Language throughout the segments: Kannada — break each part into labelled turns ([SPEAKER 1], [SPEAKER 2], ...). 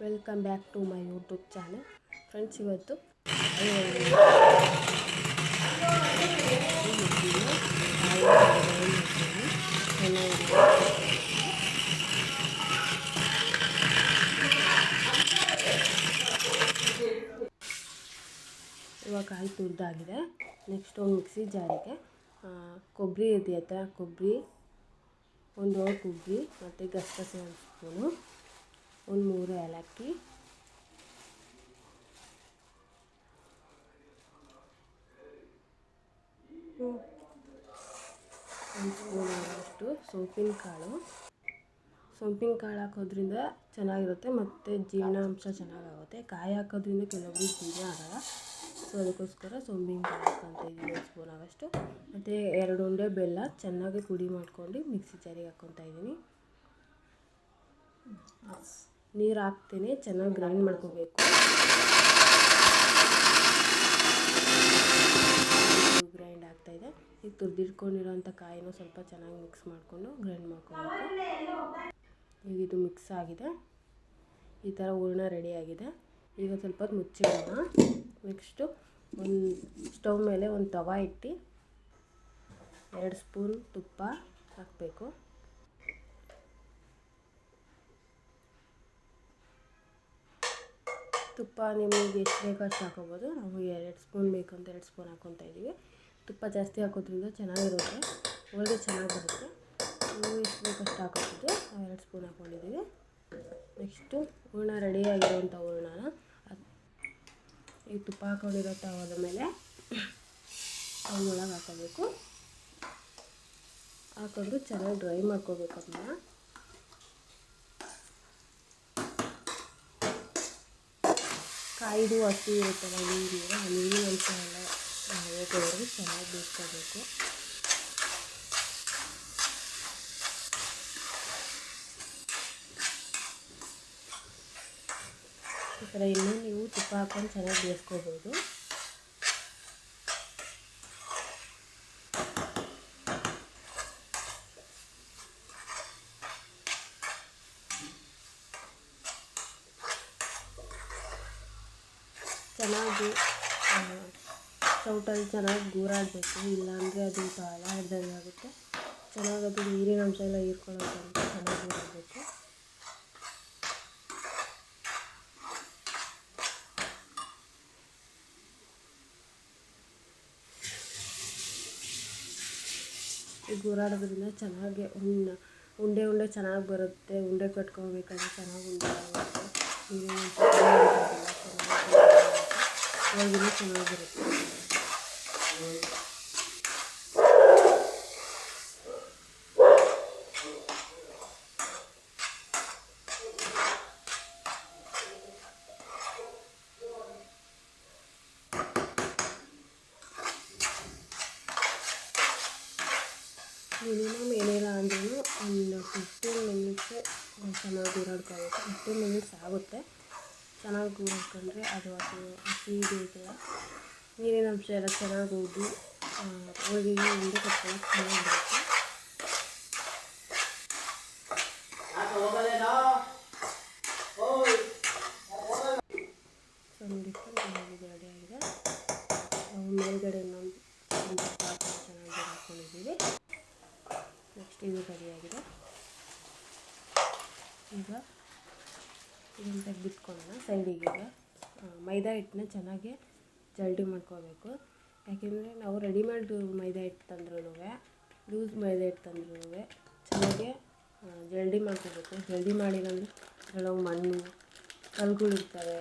[SPEAKER 1] Welcome back to my YouTube channel friends. ಇವತ್ತು ಇವಾಗ ಕಾಯಿ ತುರಿದಾಗಿದೆ. ನೆಕ್ಸ್ಟ್ ಒಂದು ಮಿಕ್ಸಿ ಜಾರಿಗೆ ಕೊಬ್ಬರಿ ಇದೆಯತ್ತ, ಕೊಬ್ಬರಿ ಒಂದು ಕೊಬ್ಬರಿ ಮತ್ತು ಗಸಗಸೆ ಒಂದು ಸ್ಪೂನು, ಒಂದು 3 ಏಲಕ್ಕಿ, ಒಂದು ಸ್ಪೂನ್ ಆಗೋಷ್ಟು ಸೋಂಪಿನ ಕಾಳು ಹಾಕೋದ್ರಿಂದ ಚೆನ್ನಾಗಿರುತ್ತೆ ಮತ್ತು ಜೀರ್ಣಾಂಶ ಚೆನ್ನಾಗಾಗುತ್ತೆ. ಕಾಯಿ ಹಾಕೋದ್ರಿಂದ ಕೆಲವೊಬ್ಬರಿಗೆ ಜೀರ್ಣ ಆಗೋಲ್ಲ, ಸೊ ಅದಕ್ಕೋಸ್ಕರ ಸೋಂಪಿನ ಕಾಳು ಹಾಕ್ಕೊತಾ ಇದ್ದೀನಿ 1 ಸ್ಪೂನ್ ಆಗೋಷ್ಟು. ಮತ್ತು 2 ಉಂಡೆ ಬೆಲ್ಲ ಚೆನ್ನಾಗಿ ಪುಡಿ ಮಾಡ್ಕೊಂಡು ಮಿಕ್ಸಿ ಜಾರಿಗೆ ಹಾಕ್ಕೊತಾ ಇದ್ದೀನಿ. ನೀರು ಹಾಕ್ತೇನೆ, ಚೆನ್ನಾಗಿ ಗ್ರೈಂಡ್ ಮಾಡ್ಕೋಬೇಕು. ಗ್ರೈಂಡ್ ಆಗ್ತಾಯಿದೆ. ಈಗ ತುರಿದಿಟ್ಕೊಂಡಿರೋಂಥ ಕಾಯಿನೂ ಸ್ವಲ್ಪ ಚೆನ್ನಾಗಿ ಮಿಕ್ಸ್ ಮಾಡಿಕೊಂಡು ಗ್ರೈಂಡ್ ಮಾಡ್ಕೋಬೇಕು. ಈಗ ಇದು ಮಿಕ್ಸ್ ಆಗಿದೆ. ಈ ಥರ ಹೂರಣ ರೆಡಿಯಾಗಿದೆ. ಈಗ ಸ್ವಲ್ಪ ಹೊತ್ತು ಮುಚ್ಚಿಡೋಣ. ನೆಕ್ಸ್ಟು ಒಂದು ಸ್ಟವ್ ಮೇಲೆ ಒಂದು ತವಾ ಇಟ್ಟು 2 ಸ್ಪೂನ್ ತುಪ್ಪ ಹಾಕಬೇಕು. ತುಪ್ಪ ನಿಮಗೆ ಎಷ್ಟು ಬೇಕೋ ಅಷ್ಟು ಹಾಕೋಬೋದು. ನಾವು 2 ಸ್ಪೂನ್ ಬೇಕಂತ 2 ಸ್ಪೂನ್ ಹಾಕ್ಕೊತಾ ಇದ್ದೀವಿ. ತುಪ್ಪ ಜಾಸ್ತಿ ಹಾಕೋದ್ರಿಂದ ಚೆನ್ನಾಗಿರುತ್ತೆ, ಹೋಳಿಗೆ ಚೆನ್ನಾಗಿ ಬರುತ್ತೆ. ನೀವು ಎಷ್ಟು ಬೇಕಷ್ಟು ಹಾಕೋಬೋದು. ನಾವು 2 ಸ್ಪೂನ್ ಹಾಕ್ಕೊಂಡಿದ್ದೀವಿ. ನೆಕ್ಸ್ಟು ಹೂರಣ ರೆಡಿಯಾಗಿರೋವಂಥ ಹೂರಣನ ಈ ತುಪ್ಪ ಹಾಕೊಂಡಿರೋ ತವಾದ ಮೇಲೆ ಅವುಗಳಾಗ ಹಾಕೋಬೇಕು. ಹಾಕೊಂಡು ಚೆನ್ನಾಗಿ ಡ್ರೈ ಮಾಡ್ಕೋಬೇಕು. ಅದನ್ನ ಕಾಯಿದು ಹಸಿ ಇರುತ್ತಲ್ಲ, ನೀರಿನ ಅಂಶ ಎಲ್ಲ ಹೋಗೋವರೆಗೂ ಚೆನ್ನಾಗಿ ಬೇಯಿಸ್ಕೋಬೇಕು. ಈ ಥರ ಇನ್ನೂ ನೀವು ತುಪ್ಪ ಹಾಕೊಂಡು ಚೆನ್ನಾಗಿ ಬೇಯಿಸ್ಕೋಬೋದು. ಚೆನ್ನಾಗಿ ಸೌಟಲ್ಲಿ ಚೆನ್ನಾಗಿ ಗೂರಾಡಬೇಕು, ಇಲ್ಲಾಂದರೆ ಅದು ಬಾಲ ಹಿಡ್ದಂಗೆ ಆಗುತ್ತೆ. ಚೆನ್ನಾಗಿ ಅದು ನೀರಿನ ಅಂಶ ಎಲ್ಲ ಹೀರ್ಕೊಳ್ಳೋಂಥ ಚೆನ್ನಾಗಿ ಗೂರಾಡಬೇಕು. ಈ ಗೂರಾಡೋದ್ರಿಂದ ಚೆನ್ನಾಗಿ ಉಂಡೆ ಚೆನ್ನಾಗಿ ಬರುತ್ತೆ. ಉಂಡೆ ಕಟ್ಕೋಬೇಕಾದ್ರೆ ಚೆನ್ನಾಗಿ ಉಂಡೆ ಆಗುತ್ತೆ. ನೀರಿನ ಹೋಳಿಗೆ ಚೆನ್ನಾಗಿ ಬರುತ್ತೆ. ಮಿನಿಮಮ್ ಏನಿಲ್ಲ ಅಂದ್ರೂ ಒಂದು 15 ಮಿನಿಟ್ಸ್ ಚೆನ್ನಾಗಿ ಗೂರಾಡ್ಕೋಬೇಕು. 15 ಮಿನಿಟ್ಸ್ ಆಗುತ್ತೆ. ಚೆನ್ನಾಗಿ ಗೂರಾಡ್ಕೊಂಡ್ರೆ ಅದು ಹಸಿ ಇದೆಯಲ್ಲ, ನೀರಿನ ಅಂಶ ಎಲ್ಲ ಚೆನ್ನಾಗಿ ಹೋಗಿ ಹೋಳಿಗೆಗೆ ಉಂಡೆ ಕಟ್ಕೊಳ್ಳೋಕೆ ಚೆನ್ನಾಗಿ ಬರುತ್ತೆ. ಸೊ ನೋಡಿ ಇದು ರೆಡಿಯಾಗಿದೆ. ಮೇಲ್ಗಡೆ ಇನ್ನೊಂದು ಪಾಕ ಚೆನ್ನಾಗಿ ಹಾಕ್ಕೊಂಡಿದ್ದೀವಿ. ನೆಕ್ಸ್ಟ್ ಇದು ರೆಡಿಯಾಗಿದೆ. ಈಗ ಇದನ್ನು ತೆಗೆದಿಟ್ಕೊಳ್ಳೋಣ ಸೈಡಿಗೆ. ಮೈದಾ ಹಿಟ್ಟನ್ನ ಚೆನ್ನಾಗಿ ಜಲ್ಡಿ ಮಾಡ್ಕೋಬೇಕು. ಯಾಕೆಂದರೆ ನಾವು ರೆಡಿಮೇಡ್ ಮೈದಾ ಹಿಟ್ಟು ತಂದ್ರೂ ಲೂಸ್ ಮೈದಾ ಹಿಟ್ಟು ತಂದ್ರೂ ಚೆನ್ನಾಗಿ ಜಲ್ಡಿ ಮಾಡ್ಕೋಬೇಕು. ಜಲ್ಡಿ ಮಾಡಿಲ್ಲಂದರೆ ಅದರೊಳಗೆ ಮಣ್ಣು ಕಲ್ಲುಗಳಿರ್ತವೆ,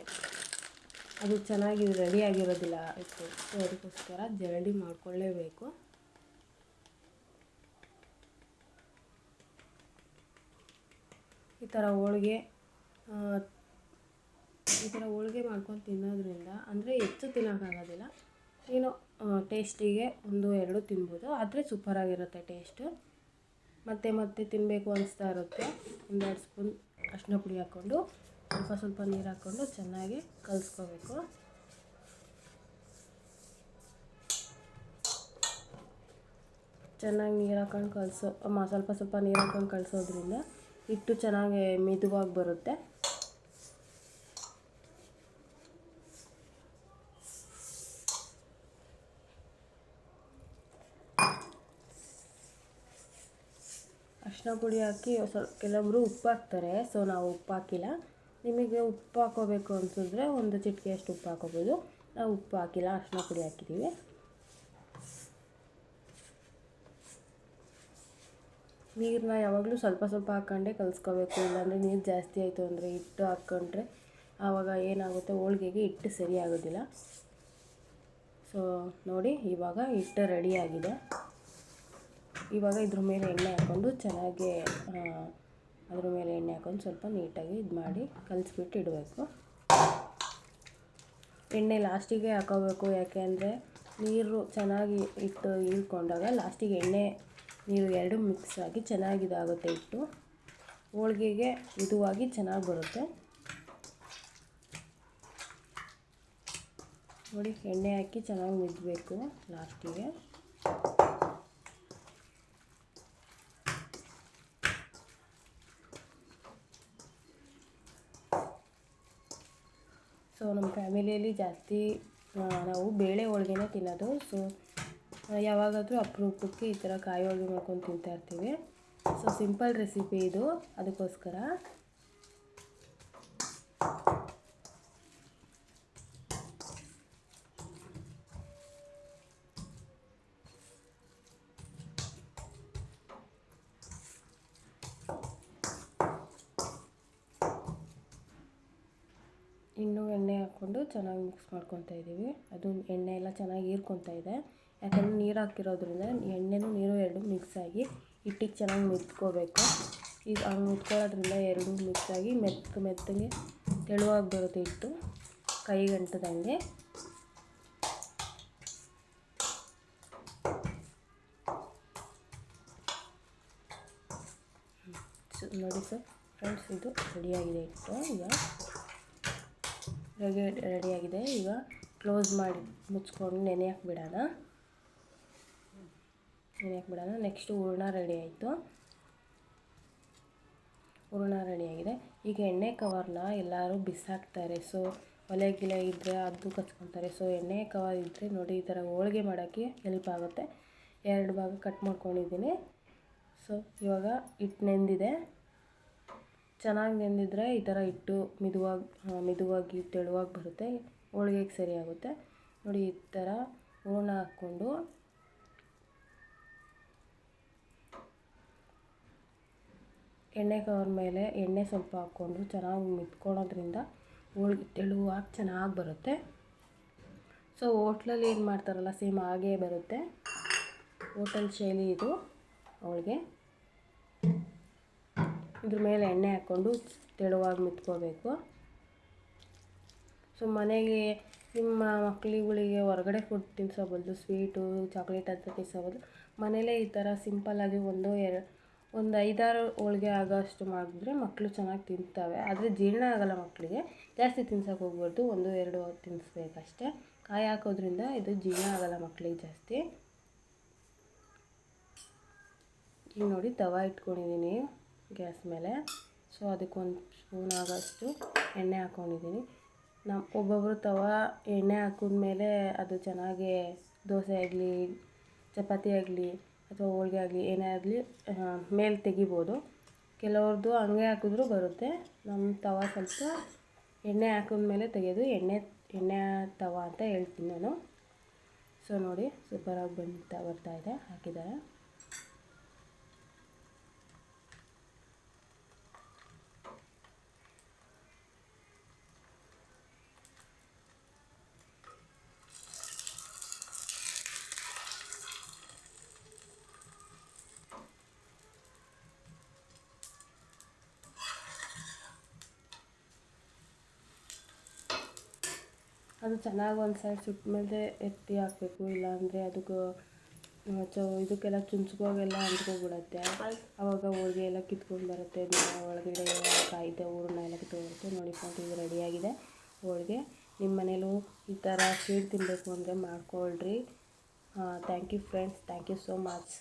[SPEAKER 1] ಅದು ಚೆನ್ನಾಗಿ ರೆಡಿಯಾಗಿರೋದಿಲ್ಲ ಹಿಟ್ಟು. ಸೊ ಅದಕ್ಕೋಸ್ಕರ ಜಲ್ಡಿ ಮಾಡ್ಕೊಳ್ಳೇಬೇಕು. ಈ ಥರ ಹೋಳಿಗೆ ಮಾಡ್ಕೊಂಡು ತಿನ್ನೋದ್ರಿಂದ ಅಂದರೆ ಹೆಚ್ಚು ತಿನ್ನೋಕ್ಕಾಗೋದಿಲ್ಲ, ಏನೋ ಟೇಸ್ಟಿಗೆ 1-2 ತಿನ್ಬೋದು. ಆದರೆ ಸೂಪರಾಗಿರುತ್ತೆ ಟೇಸ್ಟು. ಮತ್ತೆ ತಿನ್ನಬೇಕು ಅನಿಸ್ತಾ ಇರುತ್ತೆ. 1-2 ಸ್ಪೂನ್ ಅರಿಶಿನ ಪುಡಿ ಹಾಕ್ಕೊಂಡು ಸ್ವಲ್ಪ ನೀರು ಹಾಕ್ಕೊಂಡು ಚೆನ್ನಾಗಿ ಕಲಿಸ್ಕೋಬೇಕು. ಚೆನ್ನಾಗಿ ನೀರು ಹಾಕ್ಕೊಂಡು ಸ್ವಲ್ಪ ನೀರು ಹಾಕ್ಕೊಂಡು ಕಲಿಸೋದ್ರಿಂದ ಹಿಟ್ಟು ಚೆನ್ನಾಗಿ ಮಿದುವಾಗಿ ಬರುತ್ತೆ. ಅರಿಶಿನ ಪುಡಿ ಹಾಕಿ ಕೆಲವೊಬ್ಬರು ಉಪ್ಪು ಹಾಕ್ತಾರೆ. ಸೊ ನಾವು ಉಪ್ಪು ಹಾಕಿಲ್ಲ. ನಿಮಗೆ ಉಪ್ಪು ಹಾಕೋಬೇಕು ಅನ್ಸಿದ್ರೆ ಒಂದು ಚಿಟಿಕೆಯಷ್ಟು ಉಪ್ಪು ಹಾಕೋಬೋದು. ನಾವು ಉಪ್ಪು ಹಾಕಿಲ್ಲ, ಅರಿಶಿನ ಪುಡಿ ಹಾಕಿದ್ದೀವಿ. ನೀರನ್ನ ಯಾವಾಗಲೂ ಸ್ವಲ್ಪ ಸ್ವಲ್ಪ ಹಾಕ್ಕೊಂಡೆ ಕಲಿಸ್ಕೋಬೇಕು. ಇಲ್ಲಾಂದರೆ ನೀರು ಜಾಸ್ತಿ ಆಯಿತು ಅಂದರೆ ಹಿಟ್ಟು ಹಾಕ್ಕೊಂಡ್ರೆ ಆವಾಗ ಏನಾಗುತ್ತೆ, ಹೋಳಿಗೆಗೆ ಹಿಟ್ಟು ಸರಿ ಆಗೋದಿಲ್ಲ. ಸೊ ನೋಡಿ, ಇವಾಗ ಹಿಟ್ಟು ರೆಡಿಯಾಗಿದೆ. ಇವಾಗ ಇದ್ರ ಮೇಲೆ ಎಣ್ಣೆ ಹಾಕ್ಕೊಂಡು ಚೆನ್ನಾಗಿ ಅದ್ರ ಮೇಲೆ ಎಣ್ಣೆ ಹಾಕ್ಕೊಂಡು ಸ್ವಲ್ಪ ನೀಟಾಗಿ ಇದು ಮಾಡಿ ಕಲಿಸ್ಬಿಟ್ಟು ಇಡಬೇಕು. ಎಣ್ಣೆ ಲಾಸ್ಟಿಗೆ ಹಾಕೋಬೇಕು, ಯಾಕೆ ಅಂದರೆ ನೀರು ಚೆನ್ನಾಗಿ ಹಿಟ್ಟು ಹೀರ್ಕೊಂಡಾಗ ಲಾಸ್ಟಿಗೆ ಎಣ್ಣೆ ನೀರು ಎರಡು ಮಿಕ್ಸ್ ಆಗಿ ಚೆನ್ನಾಗಿದಾಗುತ್ತೆ. ಹಿಟ್ಟು ಹೋಳಿಗೆಗೆ ಮಿದುವಾಗಿ ಚೆನ್ನಾಗಿ ಬರುತ್ತೆ. ನೋಡಿ, ಎಣ್ಣೆ ಹಾಕಿ ಚೆನ್ನಾಗಿ ಮಿದ್ಬೇಕು ಲಾಸ್ಟಿಗೆ. ಸೊ ನಮ್ಮ ಫ್ಯಾಮಿಲಿಯಲ್ಲಿ ಜಾಸ್ತಿ ನಾವು ಬೇಳೆ ಹೋಳಿಗೆನೇ ತಿನ್ನೋದು. ಸೊ ಯಾವಾಗಾದರೂ ಅಪರೂಪಕ್ಕೆ ಈ ಥರ ಕಾಯಿ ಹೋಳಿಗೆ ಮಾಡ್ಕೊಂಡು ತಿಂತಾಯಿರ್ತೀವಿ. ಸೊ ಸಿಂಪಲ್ ರೆಸಿಪಿ ಇದು, ಅದಕ್ಕೋಸ್ಕರ. ಇನ್ನೂ ಎಣ್ಣೆ ಹಾಕ್ಕೊಂಡು ಚೆನ್ನಾಗಿ ಮಿಕ್ಸ್ ಮಾಡ್ಕೊತಾ ಇದ್ದೀವಿ. ಅದು ಎಣ್ಣೆ ಎಲ್ಲ ಚೆನ್ನಾಗಿ ಹೀರ್ಕೊತಾ ಇದೆ, ಯಾಕಂದರೆ ನೀರು ಹಾಕಿರೋದ್ರಿಂದ ಎಣ್ಣೆನೂ ನೀರು ಎರಡು ಮಿಕ್ಸ್ ಆಗಿ ಹಿಟ್ಟಿಗೆ ಚೆನ್ನಾಗಿ ಮಿದ್ಕೋಬೇಕು. ಈಗ ಹಂಗೆ ಮಿದ್ಕೊಳ್ಳೋದ್ರಿಂದ ಎರಡು ಮಿಕ್ಸ್ ಆಗಿ ಮೆತ್ತಗೆ ತೆಳುವಾಗಿ ಬರುತ್ತೆ ಹಿಟ್ಟು, ಕೈಗಂಟದಂಗೆ. ನೋಡಿ ಸರ್ ಫ್ರೆಂಡ್ಸ್, ಇದು ರೆಡಿಯಾಗಿದೆ ಹಿಟ್ಟು. ಈಗ ರೆಡಿಯಾಗಿದೆ. ಈಗ ಕ್ಲೋಸ್ ಮಾಡಿ ಮುಚ್ಕೊಂಡು ನೆನೆಯಕ್ಕೆ ಬಿಡೋಣ. ನೆಕ್ಸ್ಟು ಹೂರಣ ರೆಡಿ ಆಯಿತು. ಹೂರಣ ರೆಡಿಯಾಗಿದೆ. ಈಗ ಎಣ್ಣೆ ಕವರ್ನ ಎಲ್ಲರೂ ಬಿಸಾಕ್ತಾರೆ. ಸೊ ಒಲೆ ಗಿಲೆ ಇದ್ದರೆ ಅದು ಕಚ್ಕೊತಾರೆ. ಸೊ ಎಣ್ಣೆ ಕವರ್ ಇದ್ದರೆ ನೋಡಿ, ಈ ಥರ ಹೋಳಿಗೆ ಮಾಡೋಕ್ಕೆ ಹೆಲ್ಪ್ ಆಗುತ್ತೆ. 2 ಭಾಗ ಕಟ್ ಮಾಡ್ಕೊಂಡಿದ್ದೀನಿ. ಸೊ ಇವಾಗ ಹಿಟ್ಟು ನೆಂದಿದೆ. ಚೆನ್ನಾಗಿ ನೆಂದಿದ್ರೆ ಈ ಥರ ಹಿಟ್ಟು ಮಿದುವಾಗಿ ತೆಳುವಾಗಿ ಬರುತ್ತೆ, ಹೋಳಿಗೆಗೆ ಸರಿ ಆಗುತ್ತೆ. ನೋಡಿ, ಈ ಥರ ಹೂರಣ ಹಾಕ್ಕೊಂಡು ಎಣ್ಣೆ ಕವರ್ ಮೇಲೆ ಎಣ್ಣೆ ಸ್ವಲ್ಪ ಹಾಕ್ಕೊಂಡು ಚೆನ್ನಾಗಿ ಮಿದ್ಕೊಳೋದ್ರಿಂದ ಹೋಳಿಗೆ ತೆಳುವಾಗಿ ಚೆನ್ನಾಗಿ ಬರುತ್ತೆ. ಸೊ ಹೋಟ್ಲಲ್ಲಿ ಏನು ಮಾಡ್ತಾರಲ್ಲ ಸೇಮ್ ಹಾಗೇ ಬರುತ್ತೆ. ಹೋಟೆಲ್ ಶೈಲಿ ಇದು ಹೋಳಿಗೆ. ಇದ್ರ ಮೇಲೆ ಎಣ್ಣೆ ಹಾಕ್ಕೊಂಡು ತೆಳುವಾಗಿ ಮಿದ್ಕೋಬೇಕು. ಸೊ ಮನೆಗೆ ನಿಮ್ಮ ಮಕ್ಕಳುಗಳಿಗೆ ಹೊರಗಡೆ ಫುಡ್ ತಿನ್ನಿಸೋ ಬದಲು, ಸ್ವೀಟು ಚಾಕ್ಲೇಟ್ ಅಂತ ತಿನ್ನಿಸೋ ಬದಲು ಮನೇಲೇ ಈ ಥರ ಸಿಂಪಲ್ಲಾಗಿ ಒಂದು 5-6 ಹೋಳಿಗೆ ಆಗೋಷ್ಟು ಮಾಡಿದ್ರೆ ಮಕ್ಕಳು ಚೆನ್ನಾಗಿ ತಿಂತವೆ. ಆದರೆ ಜೀರ್ಣ ಆಗೋಲ್ಲ ಮಕ್ಕಳಿಗೆ. ಜಾಸ್ತಿ ತಿನ್ಸೋಕೆ ಹೋಗ್ಬಾರ್ದು, 1-2 ತಿನ್ನಿಸ್ಬೇಕಷ್ಟೇ. ಕಾಯಿ ಹಾಕೋದ್ರಿಂದ ಇದು ಜೀರ್ಣ ಆಗೋಲ್ಲ ಮಕ್ಕಳಿಗೆ ಜಾಸ್ತಿ. ಈಗ ನೋಡಿ, ತವಾ ಇಟ್ಕೊಂಡಿದ್ದೀನಿ ಗ್ಯಾಸ್ ಮೇಲೆ. ಸೊ ಅದಕ್ಕೊಂದು ಸ್ಪೂನ್ ಆಗೋಷ್ಟು ಎಣ್ಣೆ ಹಾಕ್ಕೊಂಡಿದ್ದೀನಿ. ಒಬ್ಬೊಬ್ಬರು ತವಾ ಎಣ್ಣೆ ಹಾಕಿದ್ಮೇಲೆ ಅದು ಚೆನ್ನಾಗಿ ದೋಸೆ ಆಗಲಿ, ಚಪಾತಿ ಆಗಲಿ ಅಥವಾ ಹೋಳಿಗೆ ಆಗಲಿ ಏನೇ ಆಗಲಿ ಮೇಲೆ ತೆಗಿಬೋದು. ಕೆಲವ್ರದ್ದು ಹಂಗೆ ಹಾಕಿದ್ರೂ ಬರುತ್ತೆ. ನಮ್ಮ ತವಾ ಸ್ವಲ್ಪ ಎಣ್ಣೆ ಹಾಕಿದ್ಮೇಲೆ ತೆಗೆಯೋದು ಎಣ್ಣೆ ತವಾ ಅಂತ ಹೇಳ್ತೀನಿ ನಾನು. ಸೊ ನೋಡಿ, ಸೂಪರಾಗಿ ಬರ್ತಾಯಿದೆ. ಹಾಕಿದ್ದಾರೆ. ಅದು ಚೆನ್ನಾಗಿ ಒಂದು ಸೈಡ್ ಸುಟ್ಟ ಮೇಲೆ ಎತ್ತಿ ಹಾಕಬೇಕು, ಇಲ್ಲಾಂದರೆ ಇದಕ್ಕೆಲ್ಲ ಚುಂಚ್ಕೋಗೆಲ್ಲ ಅಂಟ್ಕೊಬಿಡುತ್ತೆ. ಆವಾಗ ಹೋಳಿಗೆ ಎಲ್ಲ ಕಿತ್ಕೊಂಡು ಬರುತ್ತೆ, ಒಳಗಡೆ ಕಾಯ್ದೆ ಹೂರಣ ಎಲ್ಲ ಕಿತ್ಕೊಂಡ್ಬರುತ್ತೆ. ನೋಡಿ ಫ್ರೆಂಡ್ಸ್, ಇದು ರೆಡಿಯಾಗಿದೆ ಹೋಳಿಗೆ. ನಿಮ್ಮ ಮನೇಲೂ ಈ ಥರ ಸ್ವೀಟ್ ತಿನ್ನಬೇಕು ಅಂದರೆ ಮಾಡ್ಕೊಳ್ರಿ. Thank you friends, thank you so much.